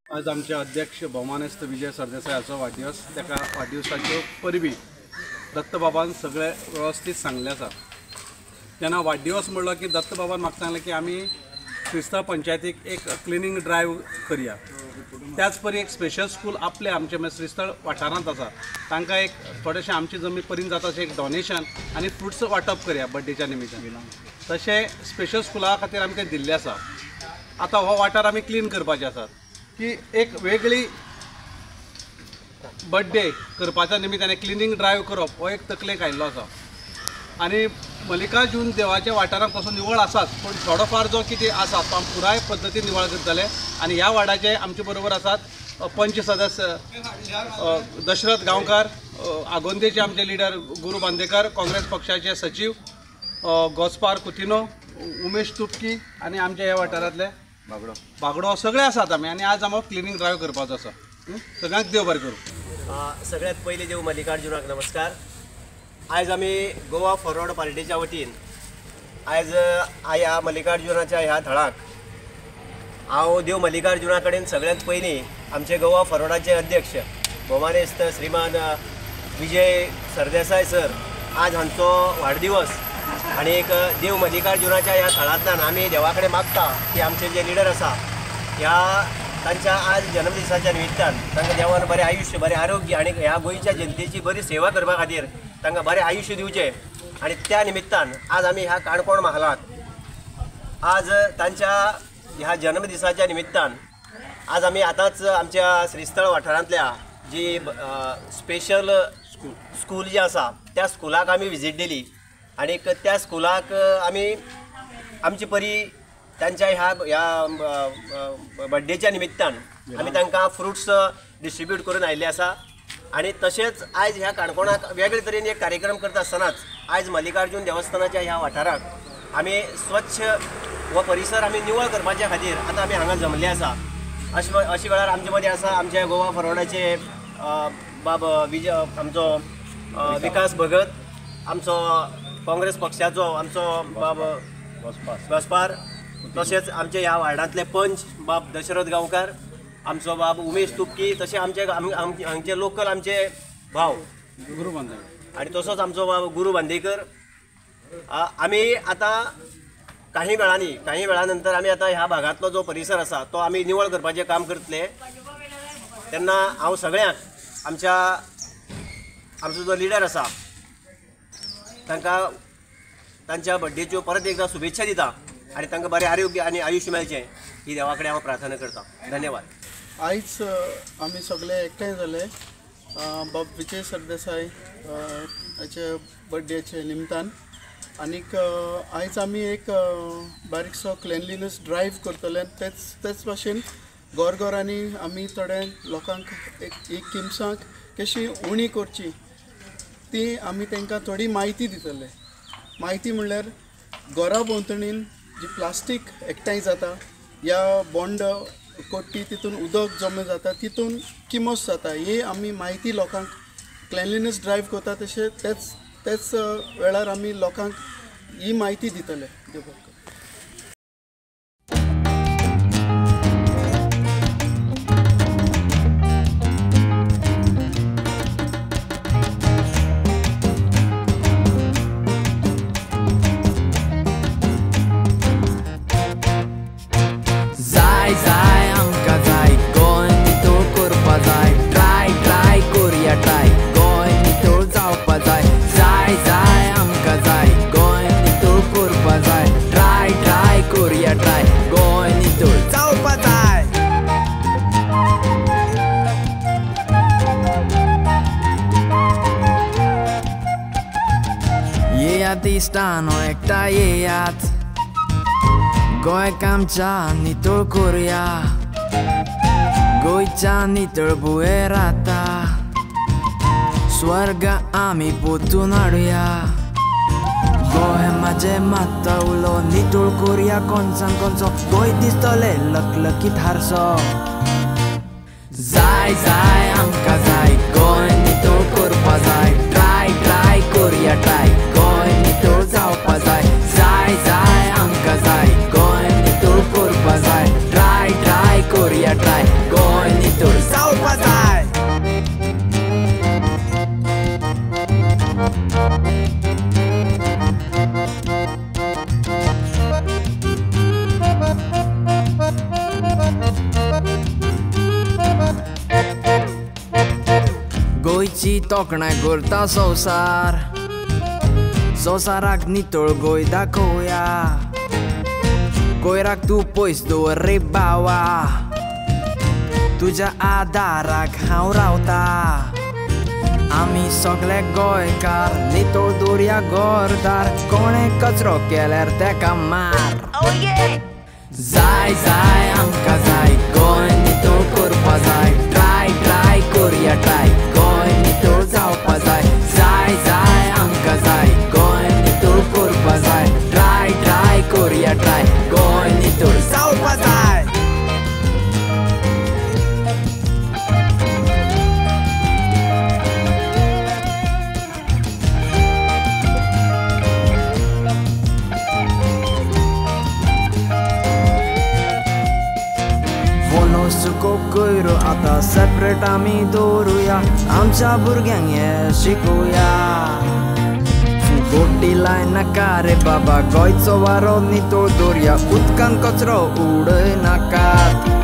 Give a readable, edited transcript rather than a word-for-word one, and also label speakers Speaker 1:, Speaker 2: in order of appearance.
Speaker 1: आज आमचे अध्यक्ष भौमानेस्त विजय सरदेसाय हाचो वाडदिवस। त्या वाडदिवसाच्यो परबीं दत्तबाबान सगळे व्यवस्थित सांगले आसा। जेन्ना वाडदिवस म्हणलो की दत्तबाबान म्हाका सांगलें की आमी क्रिस्तांव पंचायतीक एक क्लिनिंग ड्रायव्ह करया। त्याच परी एक स्पेशल स्कूल आपले आमचे श्रीस्थळ वाठारांत आसा, तांकां एक थोडेशें आमची जमीन परीन जाता अशें एक डोनेशन आनी फ्रुट्स वांटप करया बर्थडेच्या निमित्तान। तशें स्पेशल स्कुला खातीर आमकां दिल्लें आसा। आतां हो वाठार आमी क्लीन करपाचे आसात की एक वेगळी बर्थडे करपाच्या निमित्तान क्लिनिंग ड्रायव्ह करप हो एक तकलेक आयिल्लो आसा। आनी मल्लिकार्जुन देवाच्या वाठारांत तसो निवळ आसाच, पण थोडोफार जो कितें आसा तो पुराय पद्दतीन निवळ करतले। आनी ह्या वार्डाचे आमचे बरोबर आसात पंच सदस्य दशरथ गांवकार, आगोंदेचे आमचे लिडर गुरू बांदेकर, काँग्रेस पक्षाचे सचिव गोस्पार कुतिनो, उमेश तुपकी आनी आमच्या ह्या वाठारांतले बागडो सगळे आसात आमी। आनी आज आमकां क्लिनिंग ड्रायव्ह करपाचो आसा। सगळ्यांक देव बरें करूं।
Speaker 2: सगळ्यात पयलीं देव मल्लिकार्जुनाक नमस्कार। आयज आमी गोवा फॉरवर्ड पार्टीच्या वतीन आयज ह्या मल्लिकार्जुनाच्या ह्या थळाक हांव देव मल्लिकार्जुना कडेन सगळ्यांत पयलीं आमचे गोवा फॉरवर्डाचे अध्यक्ष भौमानेस्त श्रीमान विजय सरदेसाय सर आज हांचो वाडदिवस आनी एक देव मल्लिकार्जुनाच्या ह्या थळांतल्यान आमी देवा कडेन मागता की आमचे जे लिडर आसा ह्या तांच्या आज जन्मदिसाच्या निमित्तान तांकां देवान बरें आयुश्य बरें आरोग्य आनी ह्या गोंयच्या जनतेची बरी सेवा करपा खातीर तांकां बरें आयुश्य दिवचें। आनी त्या निमित्तान आज आमी ह्या काणकोण महालांत आज तांच्या ह्या जन्मदिसाच्या निमित्तान आज आमी आतांच आमच्या श्रीस्थळ वाठारांतल्या जी स्पेशल स्कूल जी आसा त्या स्कुलाक आमी विजीट दिली। आनी त्या स्कुलाक आमी आमची परी तांच्या ह्या बर्थडेच्या निमित्तान आमी तांकां फ्रुट्स डिस्ट्रिब्यूट करून आयिल्ले आसा। आनी तशेंच आयज ह्या काणकोणाक वेगळे तरेन एक कार्यक्रम करता आसतनाच आयज मल्लिकार्जुन देवस्थानाच्या ह्या वाठाराक आमी स्वच्छ हो परिसर आमी निवळ करपाच्या खातीर आतां आमी हांगा जमले आसा। अशे वेळार आमचे मदीं आसा आमचे गोवा फॉरवर्डाचे बाब विजय आमचो विकास भगत, आमचो काँग्रेस पक्षाचो आमचो बाब गोस्पार, तशेंच आमचे ह्या वार्डांतले पंच बाब दशरथ गांवकार, आमचो बाब उमेश तुपकी, तशें आमचे लोकल आमचे भाव
Speaker 1: गुरू बांदेकर
Speaker 2: आनी तसोच आमचो बाब गुरू बांदेकर। आमी आतां काही वेळा नंतर आमी आतां ह्या भागांतलो जो परिसर आसा तो आमी निवळ करपाचें काम करतले। तेन्ना हांव सगळ्यांक आमचो जो लिडर आसा तांकां तांच्या बर्थडेच्यो परत एकदा शुभेच्छा दिता आनी तांकां बरें आरोग्य आनी आयुश्य मेळचें ही देवा कडेन हांव प्रार्थना करतां। धन्यवाद।
Speaker 3: आयज आमी सगळे एकठांय जाले बाब विजय सरदेसाय हाचे बर्थडेचे निमतान। आनीक आयज आमी एक बारीकसो क्लेनलीनेस ड्रायव्ह करतले। तेच भाशेन घोरांनी आमी थोड्या लोकांक एक किमसांक कशी उणी करची ती आमी तांकां थोडी म्हायती दितले। म्हायती म्हणल्यार घरा भोंवतणीन जी प्लास्टीक एकठांय जाता या बोंड कोट्टी तितून उदक जमा जाता तितून किमोस जाता ही आमी म्हायती लोकांक क्लेनलीनेस ड्रायव्ह करता तशें तेच वेळार आमी लोकांक ही म्हायती दितले।
Speaker 4: दिसतानो एकठांय येयात, गोंयक आमच्या नितळ करुया, गोंयच्या नितळ बुयर आता स्वर्ग आमी पोतून हाडुया। गोंय म्हाजे मातवलो नितळ करुया कोणसान कोणचो, गोंय दिसतले लकलकीत हारसो। जाय जाय आमकां जाय गोंय नितळ करपा जाय, ट्राय करुया ट्राय गोंय नितळ जावपा जाय। जाय जाय आमकां जाय गोंय नितळ करपा जाय, ट्राय करुया ट्राय गोंय गोंयची तोखणाय करता संवसाराक नितळ गोंय दाखोवया कोयराक तूं पयस दवर रे बावा तुज्या आदाराक हांव रावता आमी सगळे गोंयकार नितळ दवरया घरदार कोणें कचरो केल्यार तेका मार जाय जाय आमकां जाय गोंय नितळ करपा जाय ट्राय करया ट्राय गोंय नितळ जावपा जाय जाय जाय आमकां जाय गोंय नितळ करपा जाय ट्राय करया ट्राय गोंय नितळ जावपा जाय सुको कोयरो आतां सेपरेट आमी दवरुया आमच्या भुरग्यांक हें शिकोवया गोटी लाय नाका रे बाबा गोंयचो वारो नितळ दवरया उदकान कचरो उडय नाकात